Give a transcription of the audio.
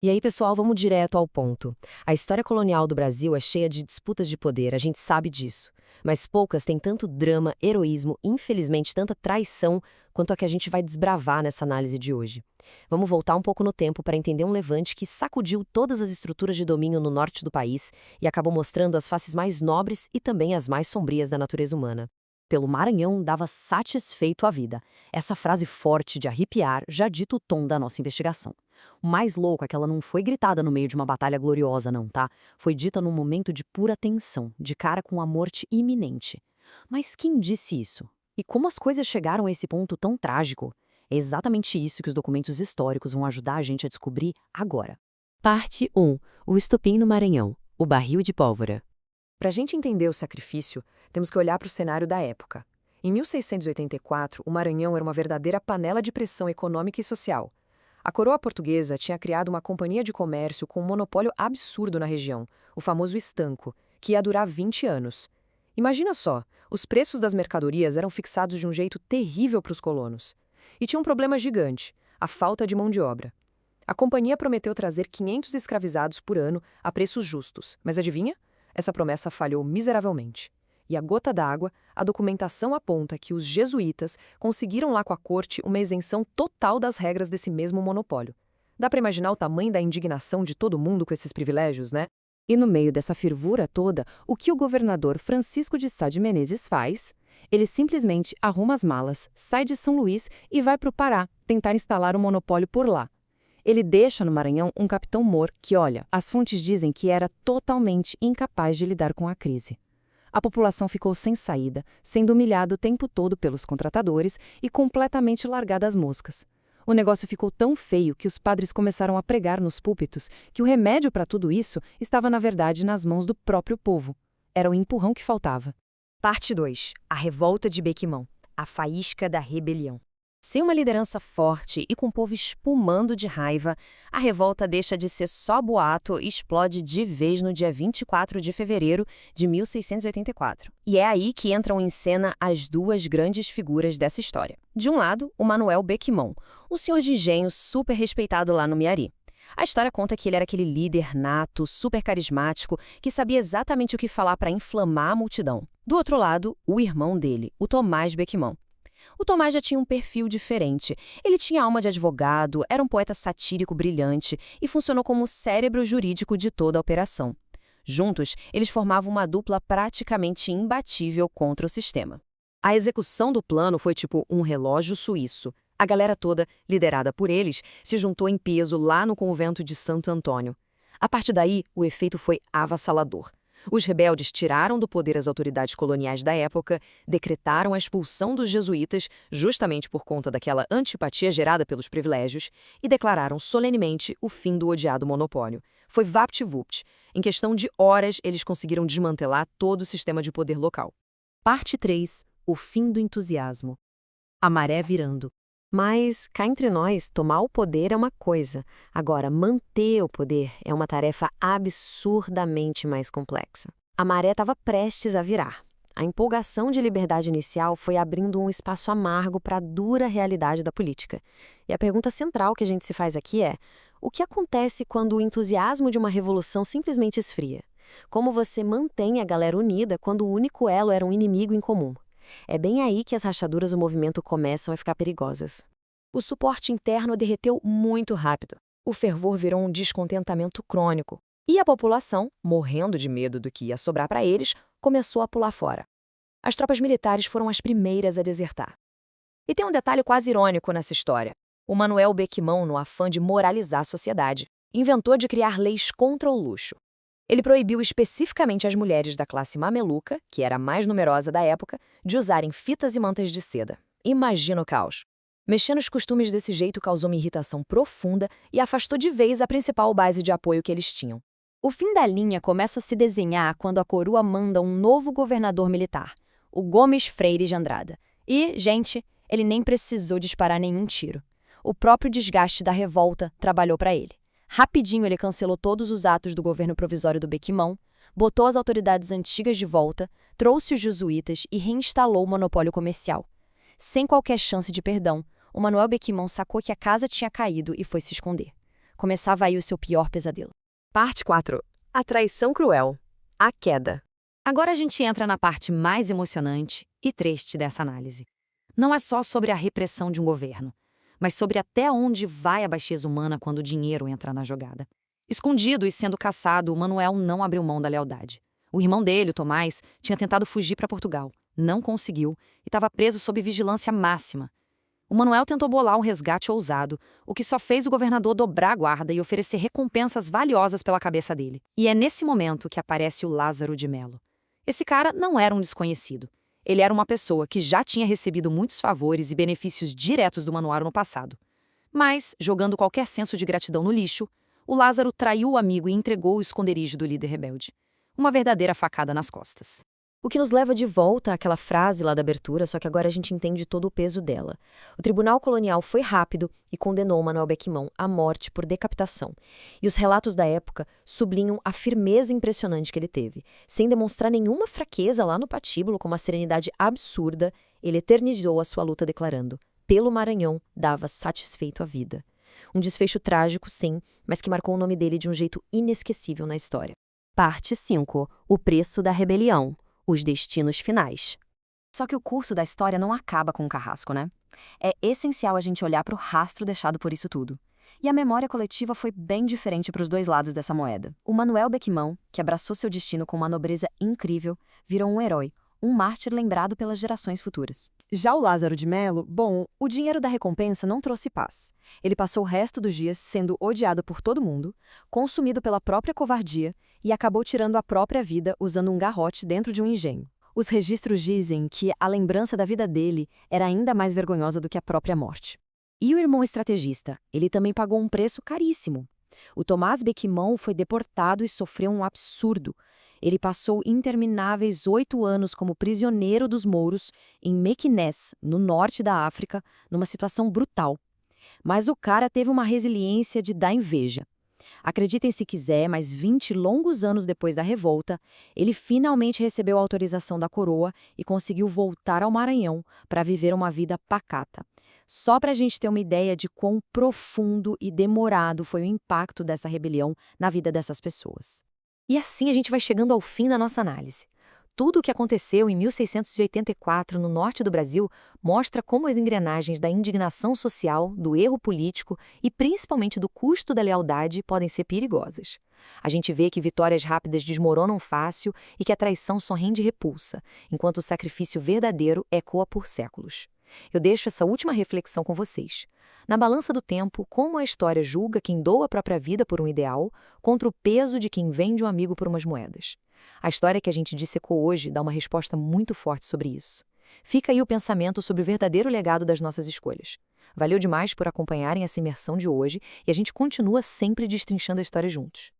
E aí, pessoal, vamos direto ao ponto. A história colonial do Brasil é cheia de disputas de poder, a gente sabe disso. Mas poucas têm tanto drama, heroísmo, infelizmente tanta traição, quanto a que a gente vai desbravar nessa análise de hoje. Vamos voltar um pouco no tempo para entender um levante que sacudiu todas as estruturas de domínio no norte do país e acabou mostrando as faces mais nobres e também as mais sombrias da natureza humana. Pelo Maranhão dava satisfeito a vida. Essa frase forte de arrepiar já dita o tom da nossa investigação. O mais louco é que ela não foi gritada no meio de uma batalha gloriosa, não, tá? Foi dita num momento de pura tensão, de cara com a morte iminente. Mas quem disse isso? E como as coisas chegaram a esse ponto tão trágico? É exatamente isso que os documentos históricos vão ajudar a gente a descobrir agora. Parte 1. O estopim no Maranhão. O barril de pólvora. Para a gente entender o sacrifício, temos que olhar para o cenário da época. Em 1684, o Maranhão era uma verdadeira panela de pressão econômica e social. A coroa portuguesa tinha criado uma companhia de comércio com um monopólio absurdo na região, o famoso estanco, que ia durar 20 anos. Imagina só, os preços das mercadorias eram fixados de um jeito terrível para os colonos. E tinha um problema gigante, a falta de mão de obra. A companhia prometeu trazer 500 escravizados por ano a preços justos, mas adivinha? Essa promessa falhou miseravelmente. E a gota d'água, a documentação aponta que os jesuítas conseguiram lá com a corte uma isenção total das regras desse mesmo monopólio. Dá para imaginar o tamanho da indignação de todo mundo com esses privilégios, né? E no meio dessa fervura toda, o que o governador Francisco de Sá de Menezes faz? Ele simplesmente arruma as malas, sai de São Luís e vai para o Pará tentar instalar um monopólio por lá. Ele deixa no Maranhão um capitão Mor que, olha, as fontes dizem que era totalmente incapaz de lidar com a crise. A população ficou sem saída, sendo humilhada o tempo todo pelos contratadores e completamente largada às moscas. O negócio ficou tão feio que os padres começaram a pregar nos púlpitos que o remédio para tudo isso estava, na verdade, nas mãos do próprio povo. Era o empurrão que faltava. Parte 2. A revolta de Bequimão. A faísca da rebelião. Sem uma liderança forte e com o povo espumando de raiva, a revolta deixa de ser só boato e explode de vez no dia 24 de fevereiro de 1684. E é aí que entram em cena as duas grandes figuras dessa história. De um lado, o Manuel Bequimão, o senhor de engenho super respeitado lá no Miari. A história conta que ele era aquele líder nato, super carismático, que sabia exatamente o que falar para inflamar a multidão. Do outro lado, o irmão dele, o Tomás Bequimão. O Tomás já tinha um perfil diferente. Ele tinha alma de advogado, era um poeta satírico brilhante e funcionou como o cérebro jurídico de toda a operação. Juntos, eles formavam uma dupla praticamente imbatível contra o sistema. A execução do plano foi tipo um relógio suíço. A galera toda, liderada por eles, se juntou em peso lá no convento de Santo Antônio. A partir daí, o efeito foi avassalador. Os rebeldes tiraram do poder as autoridades coloniais da época, decretaram a expulsão dos jesuítas, justamente por conta daquela antipatia gerada pelos privilégios, e declararam solenemente o fim do odiado monopólio. Foi vapt-vupt. Em questão de horas, eles conseguiram desmantelar todo o sistema de poder local. Parte 3. O fim do entusiasmo. A maré virando. Mas, cá entre nós, tomar o poder é uma coisa. Agora, manter o poder é uma tarefa absurdamente mais complexa. A maré estava prestes a virar. A empolgação de liberdade inicial foi abrindo um espaço amargo para a dura realidade da política. E a pergunta central que a gente se faz aqui é: o que acontece quando o entusiasmo de uma revolução simplesmente esfria? Como você mantém a galera unida quando o único elo era um inimigo em comum? É bem aí que as rachaduras do movimento começam a ficar perigosas. O suporte interno derreteu muito rápido. O fervor virou um descontentamento crônico. E a população, morrendo de medo do que ia sobrar para eles, começou a pular fora. As tropas militares foram as primeiras a desertar. E tem um detalhe quase irônico nessa história. O Manuel Bequimão, no afã de moralizar a sociedade, inventou de criar leis contra o luxo. Ele proibiu especificamente as mulheres da classe mameluca, que era a mais numerosa da época, de usarem fitas e mantas de seda. Imagina o caos. Mexer nos costumes desse jeito causou uma irritação profunda e afastou de vez a principal base de apoio que eles tinham. O fim da linha começa a se desenhar quando a coroa manda um novo governador militar, o Gomes Freire de Andrada. E, gente, ele nem precisou disparar nenhum tiro. O próprio desgaste da revolta trabalhou para ele. Rapidinho ele cancelou todos os atos do governo provisório do Bequimão, botou as autoridades antigas de volta, trouxe os jesuítas e reinstalou o monopólio comercial. Sem qualquer chance de perdão, o Manuel Bequimão sacou que a casa tinha caído e foi se esconder. Começava aí o seu pior pesadelo. Parte 4. A traição cruel. A queda. Agora a gente entra na parte mais emocionante e triste dessa análise. Não é só sobre a repressão de um governo, mas sobre até onde vai a baixeza humana quando o dinheiro entra na jogada. Escondido e sendo caçado, o Manuel não abriu mão da lealdade. O irmão dele, o Tomás, tinha tentado fugir para Portugal, não conseguiu e estava preso sob vigilância máxima. O Manuel tentou bolar um resgate ousado, o que só fez o governador dobrar a guarda e oferecer recompensas valiosas pela cabeça dele. E é nesse momento que aparece o Lázaro de Melo. Esse cara não era um desconhecido. Ele era uma pessoa que já tinha recebido muitos favores e benefícios diretos do Manuel no passado. Mas, jogando qualquer senso de gratidão no lixo, o Lázaro traiu o amigo e entregou o esconderijo do líder rebelde. Uma verdadeira facada nas costas. O que nos leva de volta àquela frase lá da abertura, só que agora a gente entende todo o peso dela. O Tribunal Colonial foi rápido e condenou Manuel Beckmann à morte por decapitação. E os relatos da época sublinham a firmeza impressionante que ele teve. Sem demonstrar nenhuma fraqueza lá no patíbulo, com uma serenidade absurda, ele eternizou a sua luta declarando: pelo Maranhão dava satisfeito a vida. Um desfecho trágico, sim, mas que marcou o nome dele de um jeito inesquecível na história. Parte 5. O preço da rebelião. Os destinos finais. Só que o curso da história não acaba com o Carrasco, né? É essencial a gente olhar para o rastro deixado por isso tudo. E a memória coletiva foi bem diferente para os dois lados dessa moeda. O Manuel Beckmann, que abraçou seu destino com uma nobreza incrível, virou um herói, um mártir lembrado pelas gerações futuras. Já o Lázaro de Melo, bom, o dinheiro da recompensa não trouxe paz. Ele passou o resto dos dias sendo odiado por todo mundo, consumido pela própria covardia e acabou tirando a própria vida usando um garrote dentro de um engenho. Os registros dizem que a lembrança da vida dele era ainda mais vergonhosa do que a própria morte. E o irmão estrategista? Ele também pagou um preço caríssimo. O Tomás Beckmann foi deportado e sofreu um absurdo. Ele passou intermináveis 8 anos como prisioneiro dos mouros em Mequinez, no norte da África, numa situação brutal. Mas o cara teve uma resiliência de dar inveja. Acreditem se quiser, mas 20 longos anos depois da revolta, ele finalmente recebeu a autorização da coroa e conseguiu voltar ao Maranhão para viver uma vida pacata. Só para a gente ter uma ideia de quão profundo e demorado foi o impacto dessa rebelião na vida dessas pessoas. E assim a gente vai chegando ao fim da nossa análise. Tudo o que aconteceu em 1684 no norte do Brasil mostra como as engrenagens da indignação social, do erro político e principalmente do custo da lealdade podem ser perigosas. A gente vê que vitórias rápidas desmoronam fácil e que a traição só rende repulsa, enquanto o sacrifício verdadeiro ecoa por séculos. Eu deixo essa última reflexão com vocês. Na balança do tempo, como a história julga quem doa a própria vida por um ideal contra o peso de quem vende um amigo por umas moedas? A história que a gente dissecou hoje dá uma resposta muito forte sobre isso. Fica aí o pensamento sobre o verdadeiro legado das nossas escolhas. Valeu demais por acompanharem essa imersão de hoje e a gente continua sempre destrinchando a história juntos.